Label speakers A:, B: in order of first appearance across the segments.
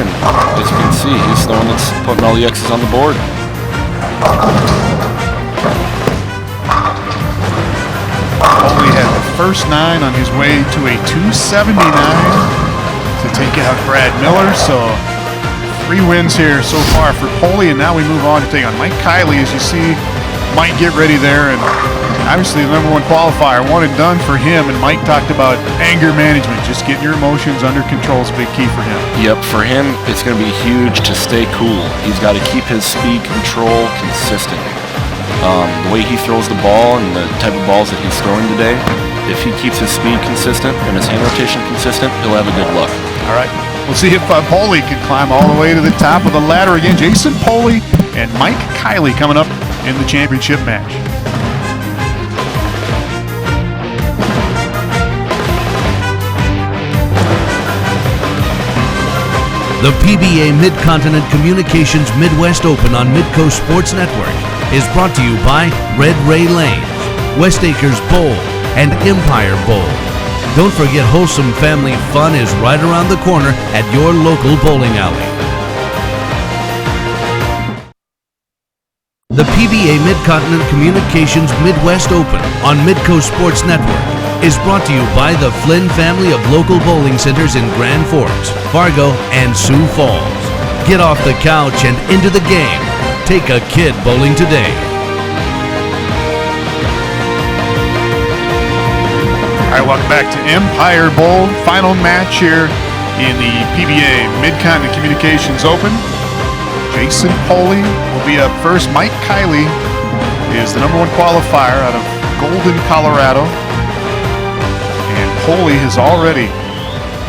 A: and as you can see, he's the one that's putting all the X's on the board.
B: Poli had the first 9 on his way to a 279 to take out Brad Miller. So 3 wins here so far for Poli, and now we move on to take on Mike Keily. As you see, Mike get ready there, and obviously the #1 qualifier, one and done for him. And Mike talked about anger management, just getting your emotions under control is a big key for him.
A: Yep, for him, it's going to be huge to stay cool. He's got to keep his speed control consistent. The way he throws the ball and the type of balls that he's throwing today, if he keeps his speed consistent and his hand rotation consistent, he'll have a good look.
B: All right, we'll see if Poli can climb all the way to the top of the ladder again. Jason Poli and Mike Keily coming up in the championship match.
C: The PBA Midcontinent Communications Midwest Open on Midco Sports Network is brought to you by Red Ray Lanes, West Acres Bowl, and Empire Bowl. Don't forget wholesome family fun is right around the corner at your local bowling alley. The PBA Midcontinent Communications Midwest Open on Midco Sports Network is brought to you by the Flynn family of local bowling centers in Grand Forks, Fargo, and Sioux Falls. Get off the couch and into the game. Take a kid bowling today.
B: All right, welcome back to Empire Bowl. Final match here in the PBA Midcontinent Communications Open. Jason Poli will be up first. Mike Keily is the #1 qualifier out of Golden, Colorado. And Poli has already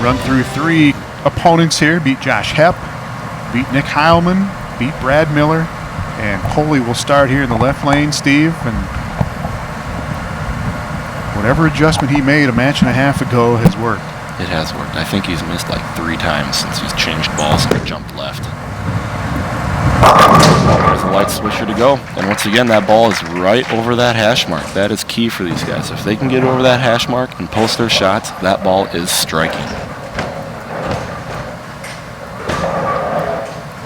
B: run through 3 opponents here. Beat Josh Hepp, beat Nick Heilman, beat Brad Miller. And Poli will start here in the left lane, Steve. And whatever adjustment he made a match and a half ago has worked.
A: It has worked. I think he's missed like 3 times since he's changed balls and jumped left. There's the light switcher to go. And once again, that ball is right over that hash mark. That is key for these guys. If they can get over that hash mark and post their shots, that ball is striking.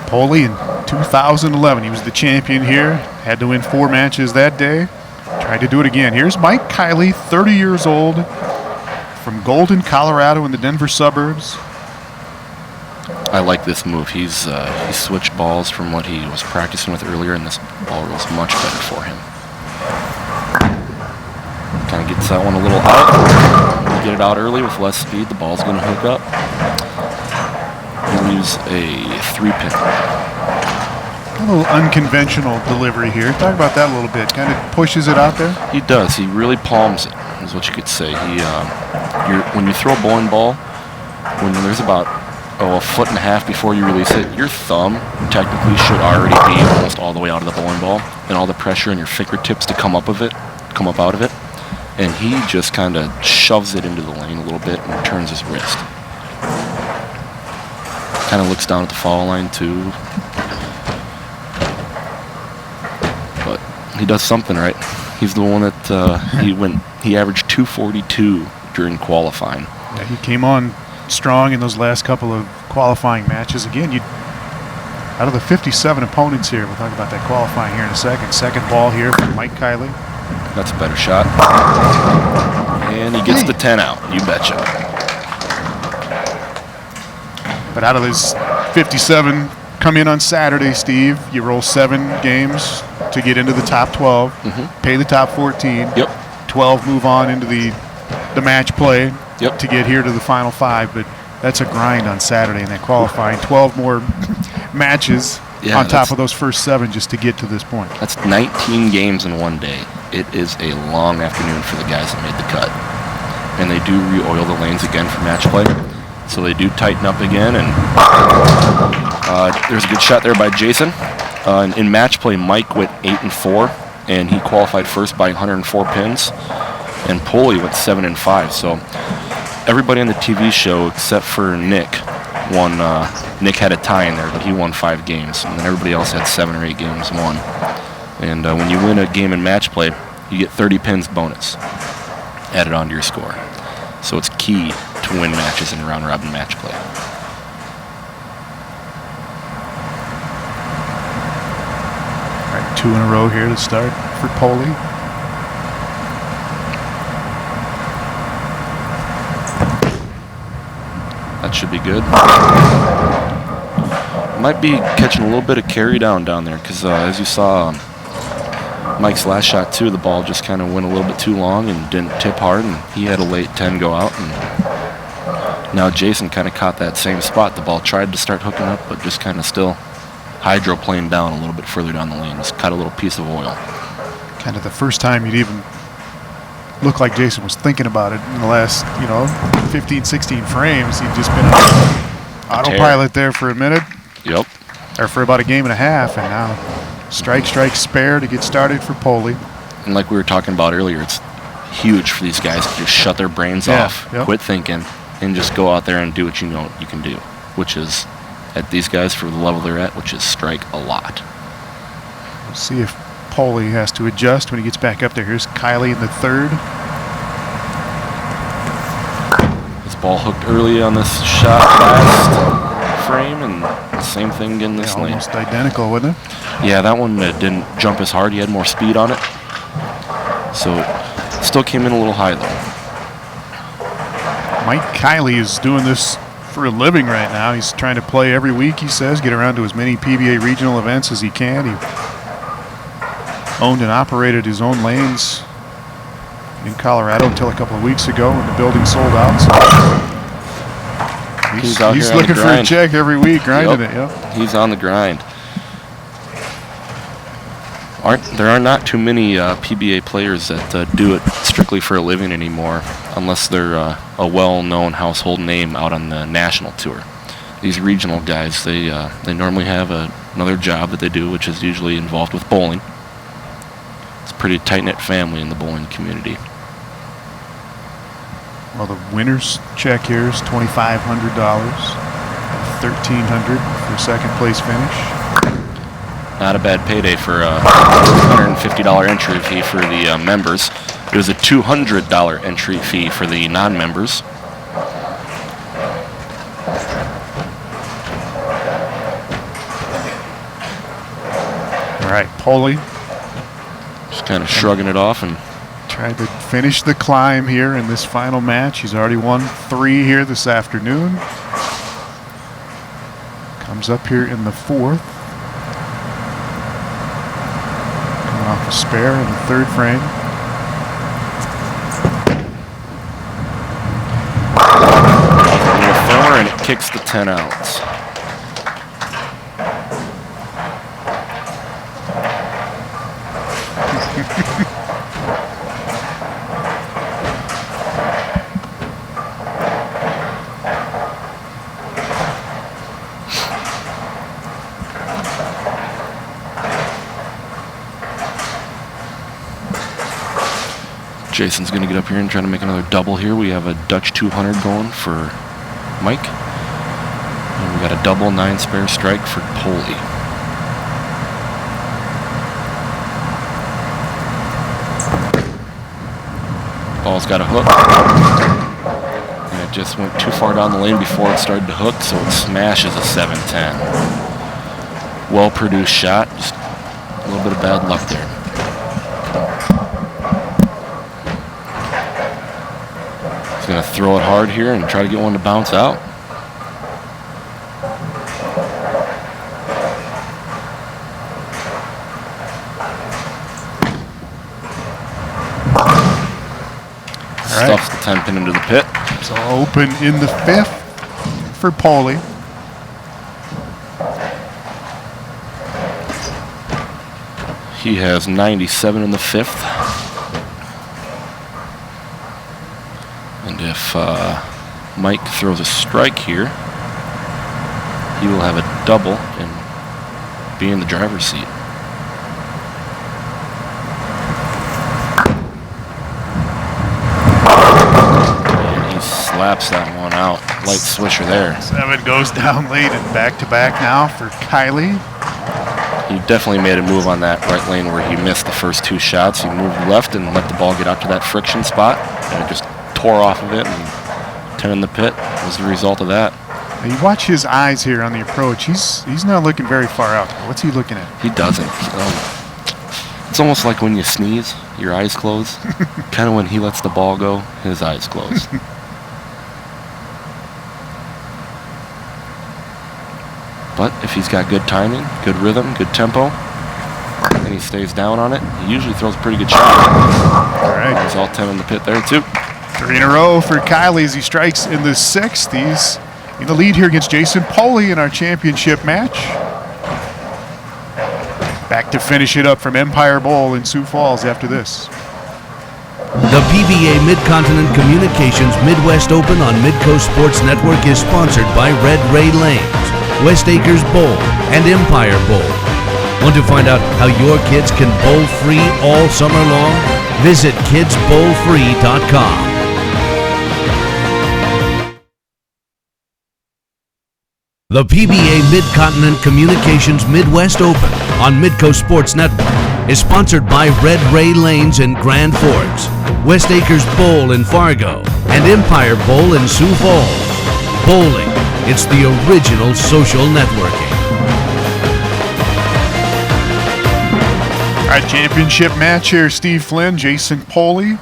B: Poli in 2011, he was the champion here. Had to win 4 matches that day. Tried to do it again. Here's Mike Keily, 30 years old, from Golden, Colorado in the Denver suburbs.
A: I like this move. He switched balls from what he was practicing with earlier, and this ball was much better for him. Kind of gets that one a little out. Get it out early with less speed, the ball's going to hook up. He'll use a 3-pin.
B: A little unconventional delivery here. Talk about that a little bit. Kind of pushes it out there.
A: He does. He really palms it, is what you could say. When you throw a bowling ball, when there's about a foot and a half before you release it, your thumb technically should already be almost all the way out of the bowling ball, and all the pressure in your fingertips to come up out of it. And he just kind of shoves it into the lane a little bit and turns his wrist. Kind of looks down at the foul line too. But he does something right. He's the one that he averaged 242 during qualifying.
B: Yeah, he came on strong in those last couple of qualifying matches. Again, out of the 57 opponents here, we'll talk about that qualifying here in a second. Second ball here from Mike Keily.
A: That's a better shot. And he gets the 10 out, you betcha.
B: But out of those 57 come in on Saturday, Steve, you roll 7 games to get into the top 12, pay the top 14.
A: Yep.
B: 12 move on into the match play.
A: Yep.
B: To get here to the final 5, but that's a grind on Saturday in that qualifying. 12 more matches on top of those first 7 just to get to this point.
A: That's 19 games in one day. It is a long afternoon for the guys that made the cut. And they do re-oil the lanes again for match play. So they do tighten up again. And there's a good shot there by Jason. In match play, Mike went 8-4, and he qualified first by 104 pins. And Poli went 7-5. So everybody on the TV show except for Nick won. Nick had a tie in there, but he won 5 games, and then everybody else had 7 or 8 games won. And when you win a game in match play, you get 30 pins bonus added onto your score. So it's key to win matches in round robin match play.
B: 2 in a row here to start for Poli.
A: That should be good. Might be catching a little bit of carry down there because as you saw, Mike's last shot too, the ball just kind of went a little bit too long and didn't tip hard, and he had a late 10 go out. And now Jason kind of caught that same spot. The ball tried to start hooking up, but just kind of still hydroplaned down a little bit further down the lane. Just cut a little piece of oil.
B: Kind of the first time you'd even look like Jason was thinking about it in the last, 15, 16 frames. He'd just been on autopilot there for a minute.
A: Yep.
B: Or for about a game and a half, and now strike, spare to get started for Poli.
A: And like we were talking about earlier, it's huge for these guys to just shut their brains off, quit thinking, and just go out there and do what you know you can do, which is, at these guys for the level they're at, which is strike a lot.
B: We'll see if Poli has to adjust when he gets back up there. Here's Keily in the third.
A: This ball hooked early on this shot last frame, and same thing in this lane.
B: Almost identical, wasn't it?
A: Yeah, that one didn't jump as hard. He had more speed on it. So still came in a little high, though. Mike
B: Keily is doing this for a living right now. He's trying to play every week, he says, get around to as many PBA regional events as he can. He owned and operated his own lanes in Colorado until a couple of weeks ago when the building sold out. So he's looking for a check every week, grinding it. Yep.
A: He's on the grind. There are not too many PBA players that do it strictly for a living anymore, unless they're a well-known household name out on the national tour. These regional guys, they normally have another job that they do, which is usually involved with bowling. It's a pretty tight-knit family in the bowling community.
B: Well, the winner's check here is $2,500, $1,300 for second place finish.
A: Not a bad payday for a $150 entry fee for the members. It was a $200 entry fee for the non-members.
B: All right, Poli.
A: Just kind of shrugging it off and
B: tried to finish the climb here in this final match. He's already won 3 here this afternoon. Comes up here in the 4th. Coming off a spare in the 3rd frame.
A: A little firmer, and it kicks the 10 outs. Jason's going to get up here and try to make another double here. We have a Dutch 200 going for Mike. And we got a double 9 spare strike for Poli. Ball's got a hook. And it just went too far down the lane before it started to hook, so it smashes a 7-10. Well-produced shot. Just a little bit of bad luck there. He's going to throw it hard here and try to get one to bounce out. Stuffs the 10 pin into the pit.
B: So open in the 5th for Poli.
A: He has 97 in the 5th. And if Mike throws a strike here, he will have a double and be in the driver's seat. And he slaps that one out. Light swisher there.
B: 7 goes down late and back-to-back now for Keily.
A: He definitely made a move on that right lane where he missed the first 2 shots. He moved left and let the ball get out to that friction spot, and it just tore off of it, and 10 in the pit was the result of that.
B: Now you watch his eyes here on the approach. He's not looking very far out. What's he looking at?
A: He doesn't. It's almost like when you sneeze, your eyes close. Kind of when he lets the ball go, his eyes close. But if he's got good timing, good rhythm, good tempo, and he stays down on it, he usually throws a pretty good shot.
B: All right.
A: He's all 10 in the pit there, too.
B: 3 in a row for Keily as he strikes in the 6th. He's in the lead here against Jason Poli in our championship match. Back to finish it up from Empire Bowl in Sioux Falls after this.
C: The PBA Midcontinent Communications Midwest Open on Midco Sports Network is sponsored by Red Ray Lanes, West Acres Bowl, and Empire Bowl. Want to find out how your kids can bowl free all summer long? Visit kidsbowlfree.com. The PBA Midcontinent Communications Midwest Open on Midco Sports Network is sponsored by Red Ray Lanes in Grand Forks, West Acres Bowl in Fargo, and Empire Bowl in Sioux Falls. Bowling, it's the original social networking. All
B: right, championship match here. Steve Flynn, Jason Poli,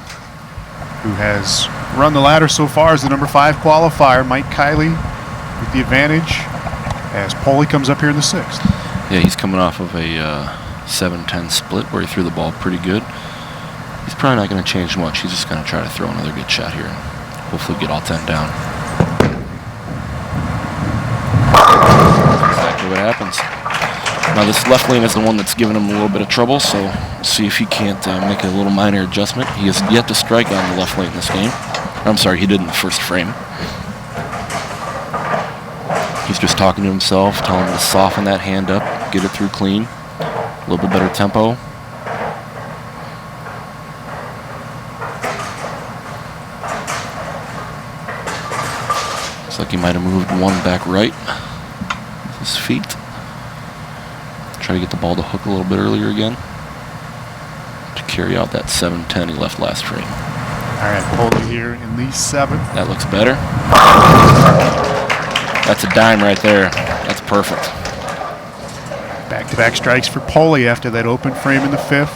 B: who has run the ladder so far as the number 5 qualifier. Mike Keily with the advantage as Poli comes up here in the 6th.
A: Yeah, he's coming off of a 7-10 split where he threw the ball pretty good. He's probably not going to change much. He's just going to try to throw another good shot here and hopefully get all 10 down. That's exactly what happens. Now this left lane is the one that's giving him a little bit of trouble, so we'll see if he can't make a little minor adjustment. He has yet to strike on the left lane in this game. I'm sorry, he did in the first frame. He's just talking to himself, telling him to soften that hand up, get it through clean, a little bit better tempo. Looks like he might have moved one back right with his feet. Try to get the ball to hook a little bit earlier again to carry out that 7-10 he left last frame.
B: All right, Poli here in the 7th.
A: That looks better. That's a dime right there. That's perfect.
B: Back-to-back strikes for Poli after that open frame in the 5th.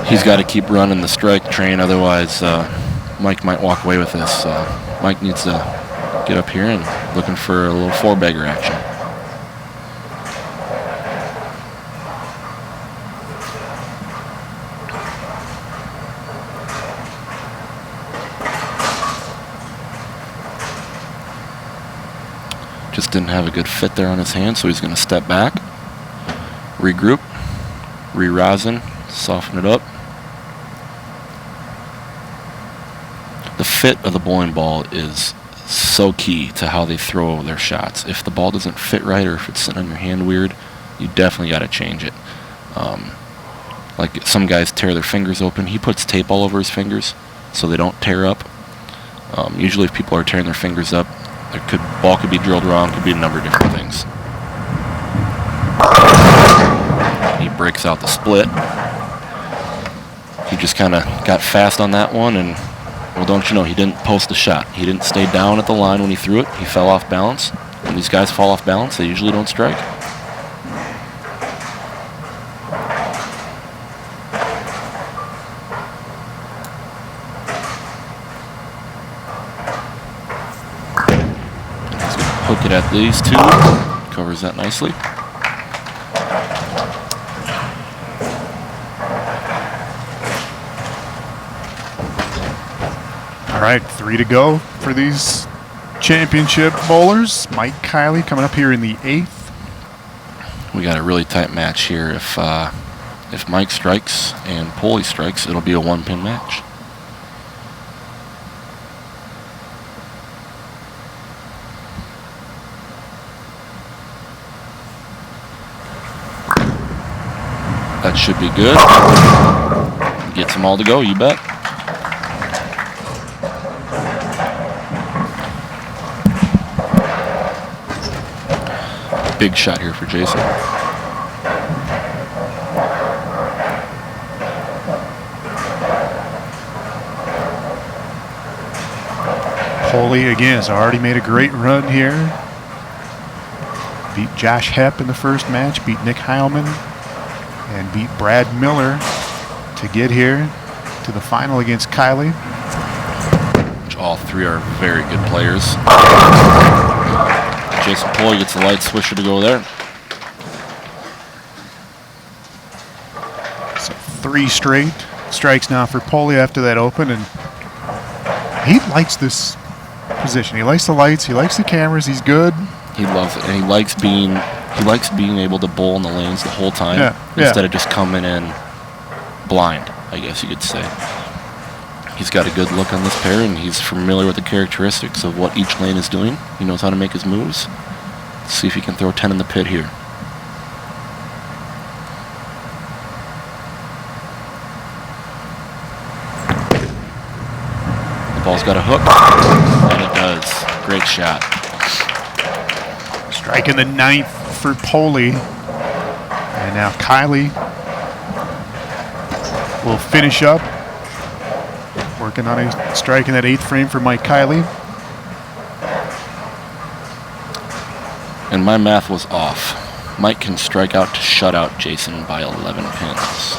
A: He's got to keep running the strike train, otherwise Mike might walk away with this. Mike needs to get up here and looking for a little 4-bagger action. Just didn't have a good fit there on his hand, so he's going to step back, regroup, re-rosin, soften it up. The fit of the bowling ball is so key to how they throw their shots. If the ball doesn't fit right or if it's sitting on your hand weird, you definitely got to change it. Like some guys tear their fingers open. He puts tape all over his fingers so they don't tear up. Usually if people are tearing their fingers up, ball could be drilled wrong, could be a number of different things. He breaks out the split. He just kind of got fast on that one, and well, don't you know, he didn't post the shot. He didn't stay down at the line when he threw it. He fell off balance. When these guys fall off balance, they usually don't strike. Hook it at these two, covers that nicely.
B: All right, 3 to go for these championship bowlers. Mike Keily coming up here in the 8th.
A: We got a really tight match here. If Mike strikes and Poli strikes, it'll be a 1-pin match. That should be good. Gets them all to go, you bet. Big shot here for Jason.
B: Poli again has already made a great run here. Beat Josh Hepp in the first match, beat Nick Heilman. and beat Brad Miller to get here to the final against Keily.
A: Which all three are very good players. Jason Poli gets the light swisher to go there.
B: So 3 straight strikes now for Poli after that open, and he likes this position. He likes the lights, he likes the cameras, he's good.
A: He loves it, and he likes being able to bowl in the lanes the whole time instead of just coming in blind, I guess you could say. He's got a good look on this pair, and he's familiar with the characteristics of what each lane is doing. He knows how to make his moves. Let's see if he can throw 10 in the pit here. The ball's got a hook, and it does. Great shot.
B: Strike in the 9th for Poli. And now Keily will finish up. Working on a strike in that 8th frame for Mike Keily.
A: And my math was off. Mike can strike out to shut out Jason by 11 pins.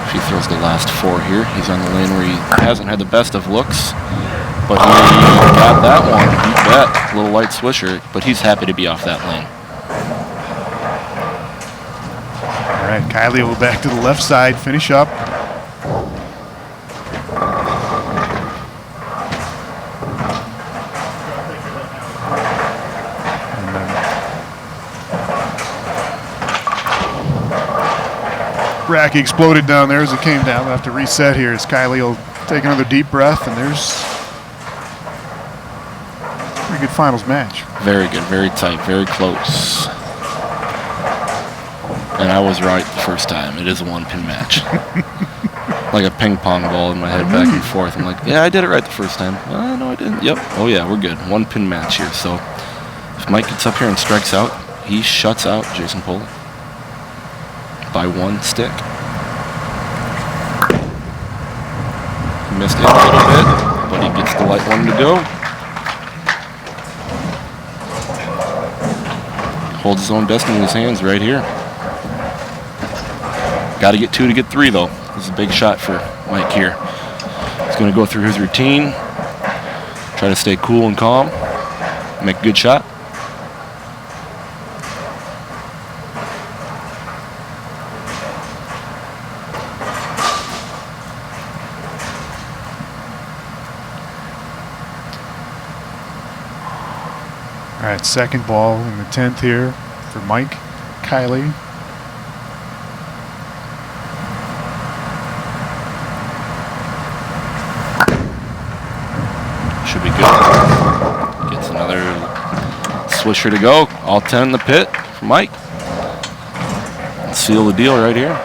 A: If he throws the last 4 here, he's on the lane where he hasn't had the best of looks. But he got that one. You bet. A little light swisher, but he's happy to be off that lane.
B: All right, Keily will back to the left side, finish up. Rack exploded down there as it came down. We'll have to reset here as Keily will take another deep breath, and there's a pretty good finals match.
A: Very good, very tight, very close. And I was right the first time. It is a 1-pin match. Like a ping pong ball in my head back and forth. I'm like, yeah, I did it right the first time. No, I didn't. Yep. Oh, yeah, we're good. 1-pin match here. So if Mike gets up here and strikes out, he shuts out Jason Poli by 1 stick. He missed it a little bit, but he gets the light one to go. Holds his own destiny in his hands right here. Got to get 2 to get 3, though. This is a big shot for Mike here. He's going to go through his routine, try to stay cool and calm, make a good shot.
B: All right, second ball in the 10th here for Mike Keily.
A: Should be good. Gets another swisher to go. All 10 in the pit for Mike. Seal the deal right here.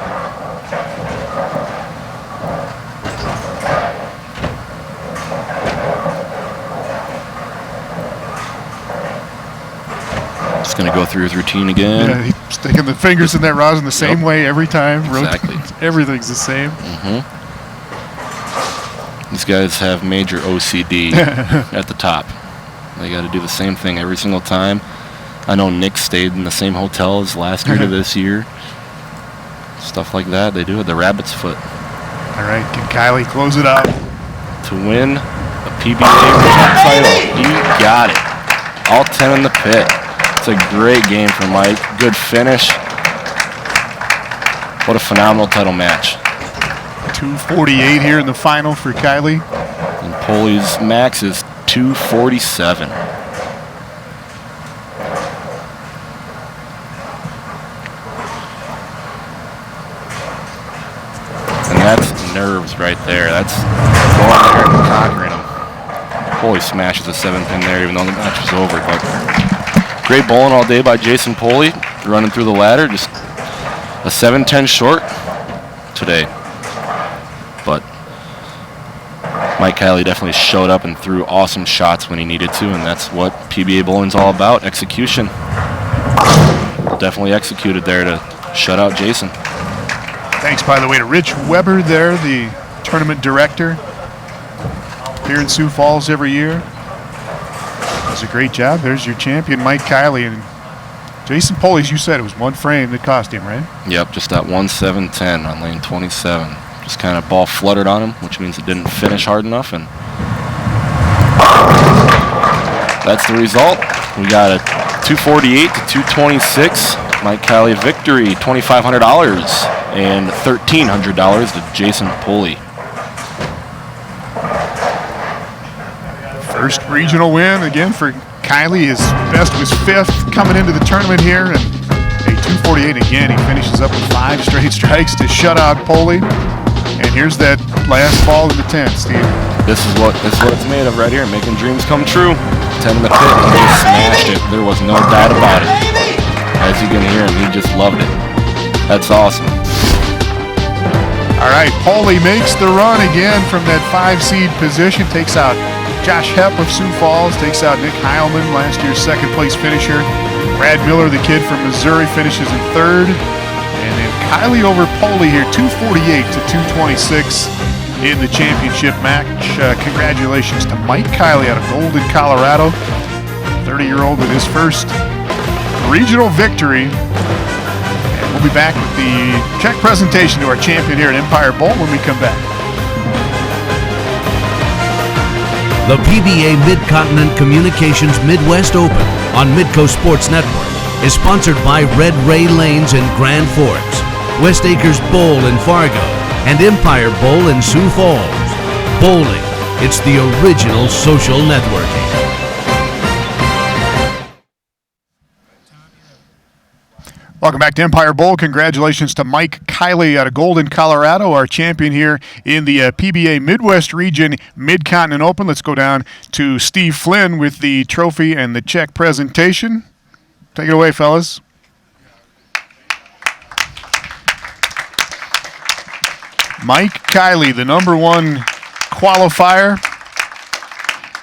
A: Just going to go through his routine again.
B: Yeah, he's sticking the fingers in that rosin the same way every time.
A: Exactly.
B: Everything's the same.
A: These guys have major OCD at the top. They got to do the same thing every single time. I know Nick stayed in the same hotel as last year to this year. Stuff like that. They do it. The rabbit's foot.
B: All right, can Keily close it out?
A: To win a PBA title. You got it. All 10 in the pit. It's a great game for Mike. Good finish. What a phenomenal title match.
B: 248 here in the final for Keily.
A: And Poli's max is 247. And that's nerves right there. That's going there and conquering him. Poli smashes a 7-pin there even though the match was over. But great bowling all day by Jason Poli. Running through the ladder. Just a 7-10 short today. But Mike Keily definitely showed up and threw awesome shots when he needed to, and that's what PBA bowling's all about, execution. Definitely executed there to shut out Jason.
B: Thanks, by the way, to Rich Weber there, the tournament director here in Sioux Falls every year. Does a great job. There's your champion, Mike Keily. And Jason Poli, as you said, it was one frame that cost him, right?
A: Yep, just that 1-7-10 on lane 27. Just kind of ball fluttered on him, which means it didn't finish hard enough, and that's the result. We got a 248 to 226. Mike Keily victory, $2,500 and $1,300 to Jason Poli.
B: First regional win again for Keily. His best was 5th coming into the tournament here, and a 248 again. He finishes up with 5 straight strikes to shut out Poli. And here's that last ball in the 10th, Steve.
A: This is what it's made of right here, making dreams come true. 10 in the pit, and he just smashed it. There was no doubt about it. As you can hear him, he just loved it. That's awesome.
B: All right, Poli makes the run again from that 5-seed position, takes out Josh Hepp of Sioux Falls, takes out Nick Heilman, last year's 2nd place finisher. Brad Miller, the kid from Missouri, finishes in 3rd. And then Keily over Poli here, 248 to 226 in the championship match. Congratulations to Mike Keily out of Golden, Colorado. 30-year-old with his first regional victory. And we'll be back with the check presentation to our champion here at Empire Bowl when we come back.
C: The PBA Midcontinent Communications Midwest Open on Midco Sports Network is sponsored by Red Ray Lanes in Grand Forks, West Acres Bowl in Fargo, and Empire Bowl in Sioux Falls. Bowling, it's the original social networking.
B: Welcome back to Empire Bowl. Congratulations to Mike Keily out of Golden, Colorado, our champion here in the PBA Midwest Region Midcontinent Open. Let's go down to Steve Flynn with the trophy and the check presentation. Take it away, fellas. Mike Keily, the #1 qualifier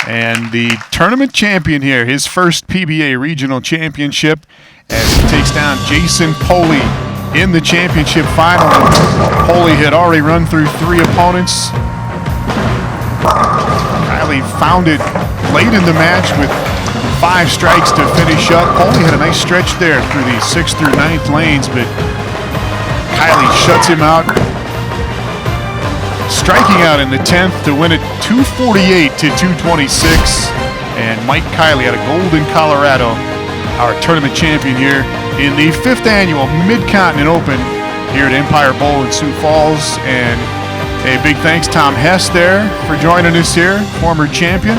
B: and the tournament champion here, his first PBA regional championship, as he takes down Jason Poli in the championship final. Poli had already run through 3 opponents. Keily found it late in the match with 5 strikes to finish up. Poli had a nice stretch there through the 6th through 9th lanes, but Keily shuts him out, striking out in the 10th to win it 248 to 226. And Mike Keily out of Golden, Colorado, our tournament champion here in the 5th annual Midcontinent Open here at Empire Bowl in Sioux Falls. And a big thanks Tom Hess there for joining us here, former champion.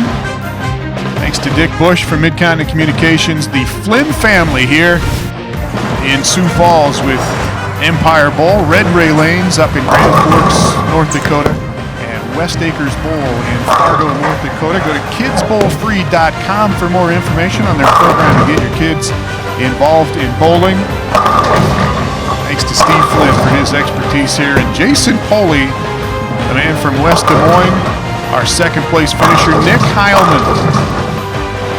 B: Thanks to Dick Bush from Midcontinent Communications, the Flynn family here in Sioux Falls with Empire Bowl, Red Ray Lanes up in Grand Forks, North Dakota, and West Acres Bowl in Fargo, North Dakota. Go to kidsbowlfree.com for more information on their program to get your kids involved in bowling. Thanks to Steve Flynn for his expertise here. And Jason Poli, the man from West Des Moines, our 2nd place finisher. Nick Heilman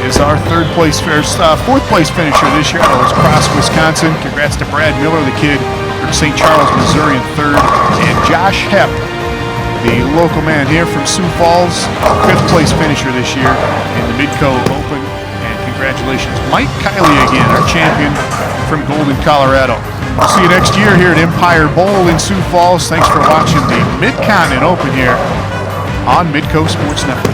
B: is our 4th place finisher this year out of Cross, Wisconsin. Congrats to Brad Miller, the kid from St. Charles, Missouri, in 3rd. And Josh Hepp, the local man here from Sioux Falls, 5th place finisher this year in the Midco Open. And congratulations, Mike Keily again, our champion from Golden, Colorado. We'll see you next year here at Empire Bowl in Sioux Falls. Thanks for watching the Midcontinent Open here on Midco Sports Network.